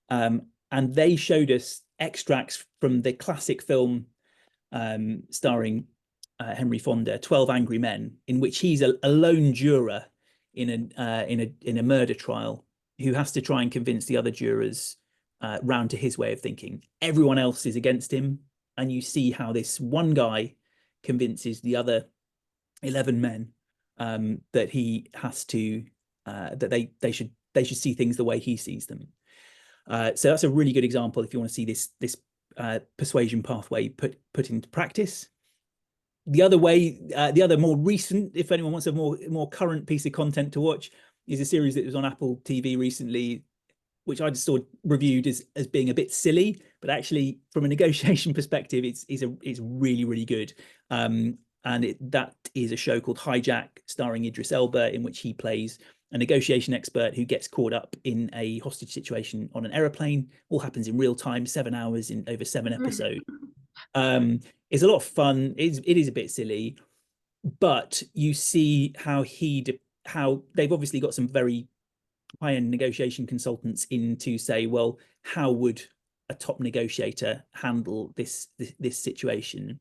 and they showed us extracts from the classic film starring Henry Fonda, 12 Angry Men, in which he's a lone juror in a murder trial who has to try and convince the other jurors round to his way of thinking. Everyone else is against him, and you see how this one guy convinces the other 11 men that he has to that they should see things the way he sees them. So that's a really good example if you want to see this persuasion pathway put into practice. The other way, the other more recent, if anyone wants a more current piece of content to watch, is a series that was on Apple TV recently, which I just saw reviewed as being a bit silly, but actually from a negotiation perspective, it's really, really good. And that is a show called Hijack, starring Idris Elba, in which he plays a negotiation expert who gets caught up in a hostage situation on an aeroplane. All happens in real time, 7 hours in over 7 episodes. It's a lot of fun. It is a bit silly, but you see how they've obviously got some very high-end negotiation consultants in to say, well, how would a top negotiator handle this situation?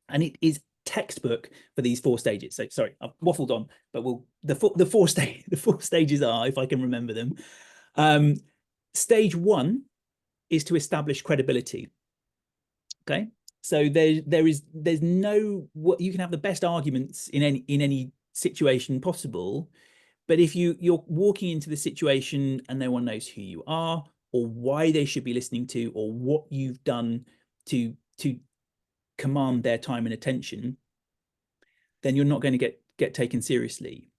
And it is textbook for these 4 stages. So sorry, I've waffled on, but the four stages are, if I can remember them. Stage 1 is to establish credibility. Okay, so there's no, you can have the best arguments in any situation possible, but if you're walking into the situation and no one knows who you are or why they should be listening to or what you've done to command their time and attention, then you're not going to get taken seriously.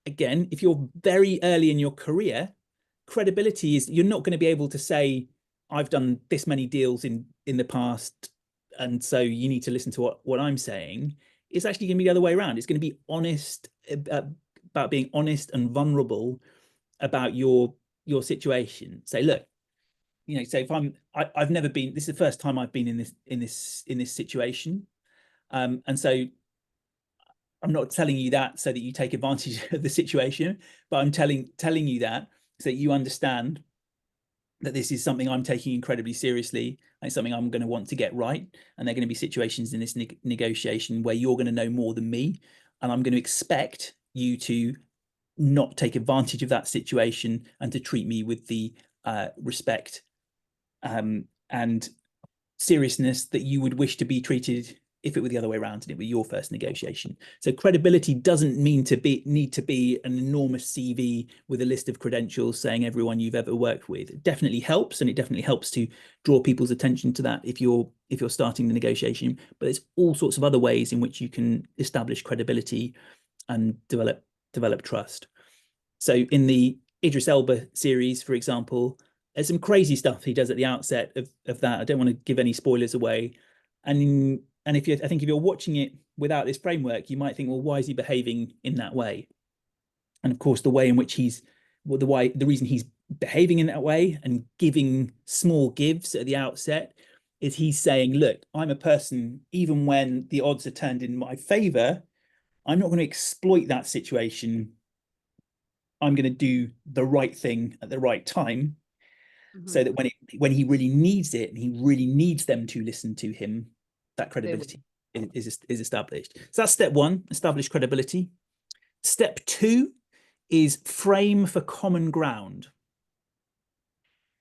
Again, if you're very early in your career, credibility is, you're not going to be able to say, I've done this many deals in the past, and so you need to listen to what I'm saying. It's actually going to be the other way around. It's going to be honest, about being honest and vulnerable about your situation. Say, look, so if I've never been, this is the first time I've been in this situation, and so I'm not telling you that so that you take advantage of the situation, but I'm telling you that so that you understand that this is something I'm taking incredibly seriously, and it's something I'm going to want to get right. And there are going to be situations in this negotiation where you're going to know more than me, and I'm going to expect you to not take advantage of that situation and to treat me with the respect and seriousness that you would wish to be treated if it were the other way around and it were your first negotiation. So credibility doesn't need to be an enormous CV with a list of credentials saying everyone you've ever worked with. It definitely helps, and it definitely helps to draw people's attention to that if you're starting the negotiation. But there's all sorts of other ways in which you can establish credibility and develop trust. So in the Idris Elba series, for example, there's some crazy stuff he does at the outset of that. I don't want to give any spoilers away. And I think if you're watching it without this framework, you might think, well, why is he behaving in that way? And of course, the way in which the reason he's behaving in that way and giving small gives at the outset is he's saying, look, I'm a person, even when the odds are turned in my favor, I'm not going to exploit that situation. I'm going to do the right thing at the right time, so that when he really needs it and he really needs them to listen to him, that credibility is established. So that's step 1, establish credibility. Step 2 is frame for common ground.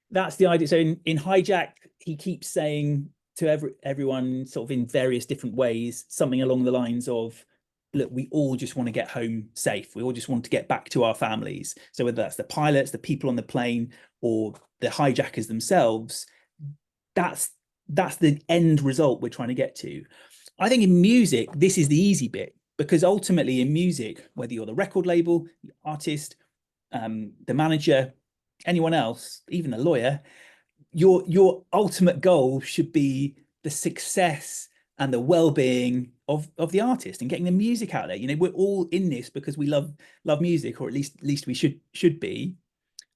That's the idea. So in Hijack, he keeps saying to everyone sort of in various different ways, something along the lines of, look, we all just want to get home safe. We all just want to get back to our families. So whether that's the pilots, the people on the plane, or the hijackers themselves, that's that's the end result we're trying to get to. I think in music, this is the easy bit, because ultimately in music, whether you're the record label, the artist, the manager, anyone else, even a lawyer, your ultimate goal should be the success and the well-being of the artist and getting the music out there. You know, we're all in this because we love music, or at least we should be.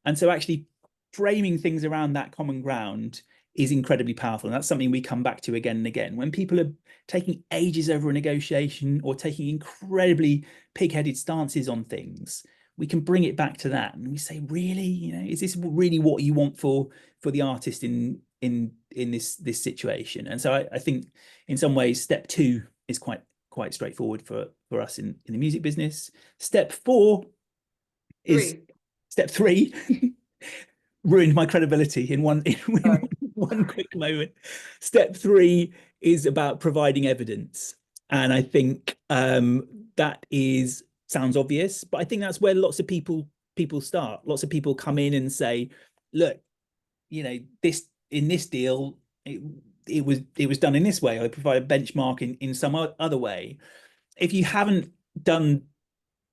And so actually framing things around that common ground is incredibly powerful. And that's something we come back to again and again. When people are taking ages over a negotiation or taking incredibly pig-headed stances on things, we can bring it back to that. And we say, really, you know, is this really what you want for the artist in this situation? And so I think in some ways, step 2 is quite straightforward for us in the music business. Step 4 is step 3. Ruined my credibility in one quick moment. Step 3 is about providing evidence, and I think that sounds obvious, but I think that's where lots of people start. Lots of people come in and say, look, you know, in this deal it was done in this way. I provide a benchmark in some other way. If you haven't done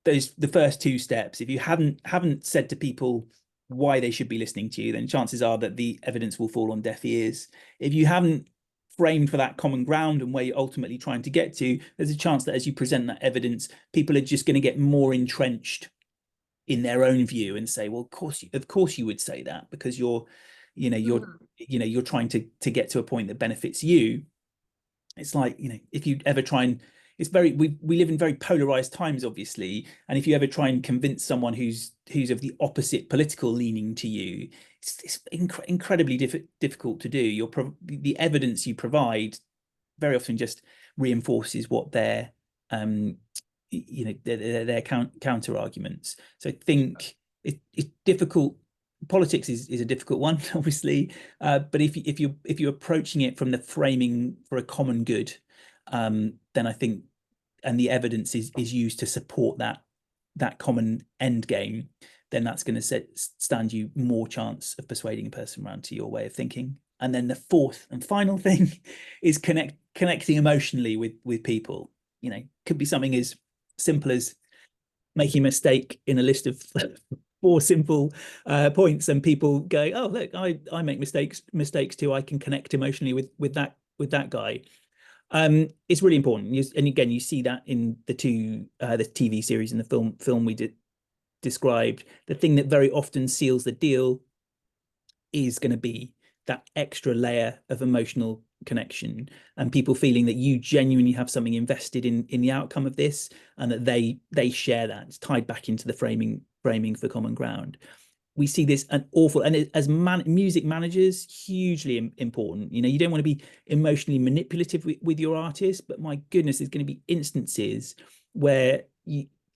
the first 2 steps, if you haven't said to people why they should be listening to you, then chances are that the evidence will fall on deaf ears. If you haven't framed for that common ground and where you're ultimately trying to get to, there's a chance that as you present that evidence, people are just going to get more entrenched in their own view and say, well, of course you would say that, because you're trying to get to a point that benefits you. It's like, you know, if you ever try and we live in very polarized times, obviously, and if you ever try and convince someone who's of the opposite political leaning to you, it's incredibly difficult to do. The evidence you provide very often just reinforces what their their counter arguments. So I think it's difficult. Politics is a difficult one, obviously, but if you're approaching it from the framing for a common good, then I think, and the evidence is used to support that common end game, then that's going to stand you more chance of persuading a person around to your way of thinking. And then the fourth and final thing is connecting emotionally with people. You know, could be something as simple as making a mistake in a list of 4 simple points, and people go, oh look, I make mistakes too. I can connect emotionally with that guy. It's really important, and again, you see that in the TV series and the film we described. The thing that very often seals the deal is going to be that extra layer of emotional connection, and people feeling that you genuinely have something invested in the outcome of this, and that they share that. It's tied back into the framing for common ground. We see this and as music managers, hugely important. You know, you don't want to be emotionally manipulative with your artist, but my goodness, there's going to be instances where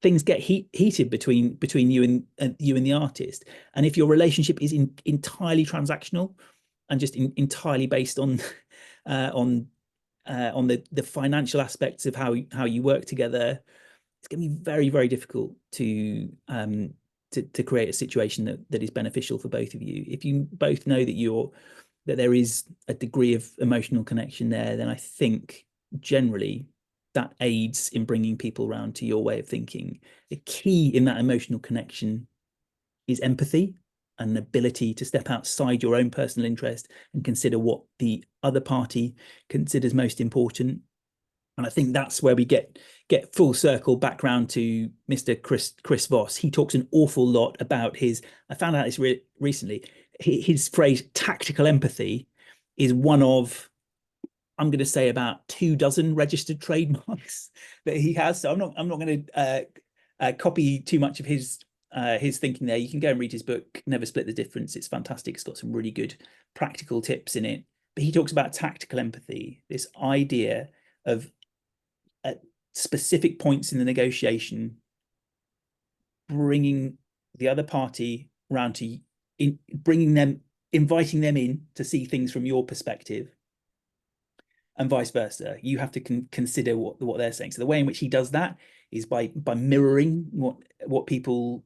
things get heated between you and the artist, and if your relationship is entirely transactional and just entirely based on the financial aspects of how you work together, it's going to be very, very difficult to create a situation that is beneficial for both of you. If you both know that there is a degree of emotional connection there, then I think generally that aids in bringing people around to your way of thinking. The key in that emotional connection is empathy, and an ability to step outside your own personal interest and consider what the other party considers most important. And I think that's where we get full circle back round to Mr. Chris Voss. He talks an awful lot about I found out this recently, his phrase tactical empathy is one of, I'm going to say, about 24 registered trademarks that he has. So I'm not going to copy too much of his thinking there. You can go and read his book, Never Split the Difference. It's fantastic. It's got some really good practical tips in it. But he talks about tactical empathy, this idea of at specific points in the negotiation, bringing the other party around to inviting them in to see things from your perspective, and vice versa. You have to consider what they're saying. So the way in which he does that is by mirroring what people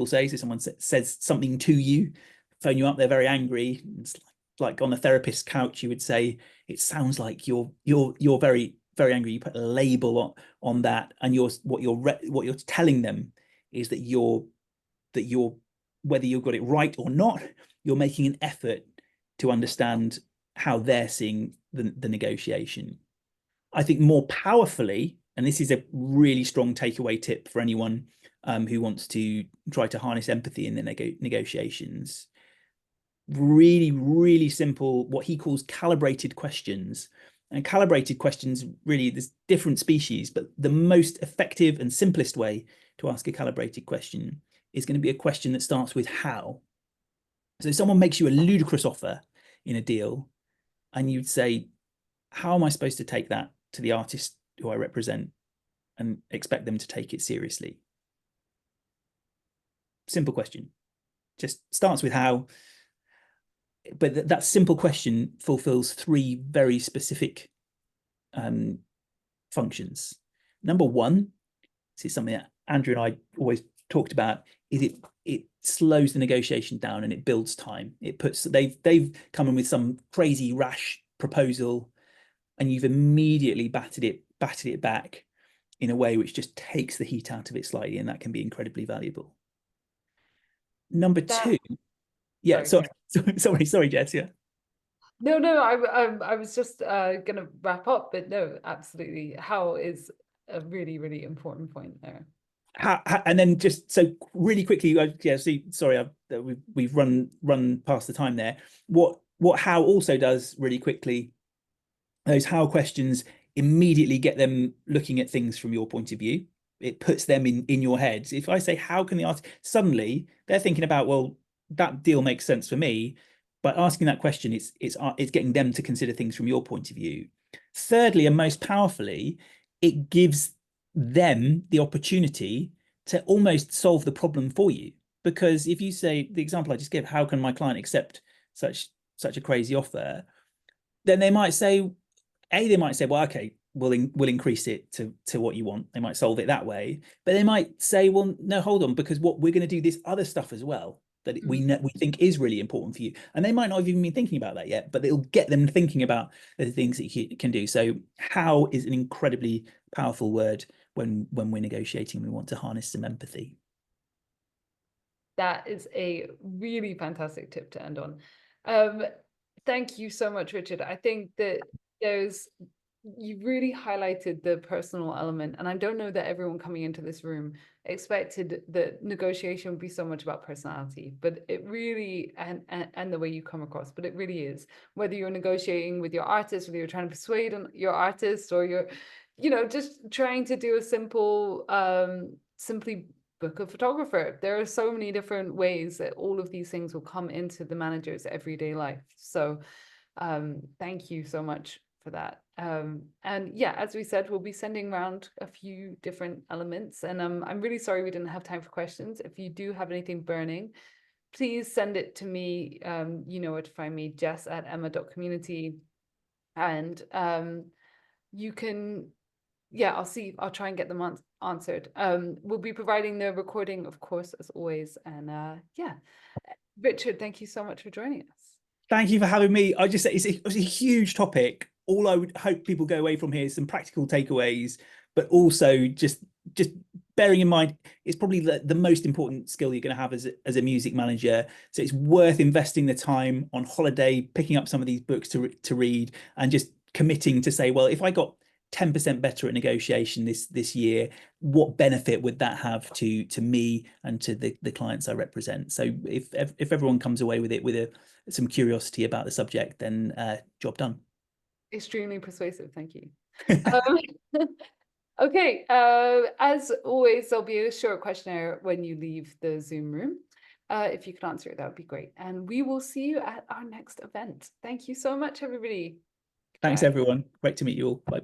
say. So someone says something to you, phone you up, they're very angry. It's like, like on the therapist's couch, you would say, it sounds like you're very, very angry. You put a label on that, and what you're telling them is that you're whether you've got it right or not, you're making an effort to understand how they're seeing the negotiation. I think more powerfully, and this is a really strong takeaway tip for anyone who wants to try to harness empathy in the negotiations, really, really simple, what he calls calibrated questions. And calibrated questions, really, there's different species, but the most effective and simplest way to ask a calibrated question is going to be a question that starts with how. So if someone makes you a ludicrous offer in a deal, and you'd say, how am I supposed to take that to the artist who I represent and expect them to take it seriously? Simple question. Just starts with how. But that simple question fulfills three very specific functions. Number one, this is something that Andrew and I always talked about, is it slows the negotiation down and it builds time. It puts they've come in with some crazy rash proposal, and you've immediately batted it back in a way which just takes the heat out of it slightly, and that can be incredibly valuable. Number two, yeah, sorry, Jess, yeah. No, I was just gonna wrap up, but no, absolutely. How is a really, really important point there. And then just so really quickly, sorry, we've run past the time there. What how also does really quickly, those how questions immediately get them looking at things from your point of view. It puts them in your heads. If I say, how can the artist, suddenly they're thinking about, well, that deal makes sense for me. By asking that question, it's getting them to consider things from your point of view. Thirdly, and most powerfully, it gives them the opportunity to almost solve the problem for you. Because if you say, the example I just gave, how can my client accept such a crazy offer? Then they might say, well, okay, we'll increase it to what you want. They might solve it that way. But they might say, well, no, hold on, because what we're going to do this other stuff as well that we think is really important for you. And they might not have even been thinking about that yet, but it'll get them thinking about the things that you can do. So how is an incredibly powerful word when we're negotiating. We want to harness some empathy. That is a really fantastic tip to end on. Thank you so much, Richard. I think that you really highlighted the personal element, and I don't know that everyone coming into this room expected that negotiation would be so much about personality, but it really, and the way you come across, but it really is. Whether you're negotiating with your artist, whether you're trying to persuade your artist, or you're, just trying to do a simple, simply book a photographer. There are so many different ways that all of these things will come into the manager's everyday life. So thank you so much for that. And yeah, as we said, we'll be sending around a few different elements, and I'm really sorry we didn't have time for questions. If you do have anything burning, please send it to me. You know where to find me, jess@emma.community, and you can, I'll try and get them answered. We'll be providing the recording, of course, as always. And Richard, thank you so much for joining us. Thank you for having me. I just say it's a huge topic. All I would hope people go away from here is some practical takeaways, but also just bearing in mind, it's probably the most important skill you're going to have as a music manager. So it's worth investing the time on holiday, picking up some of these books to read, and just committing to say, well, if I got 10% better at negotiation this year, what benefit would that have to me and to the clients I represent? So if everyone comes away with it with some curiosity about the subject, then job done. Extremely persuasive, thank you. Okay, as always, there'll be a short questionnaire when you leave the Zoom room. If you could answer it, that would be great. And we will see you at our next event. Thank you so much, everybody. Thanks, everyone. Great to meet you all. Bye.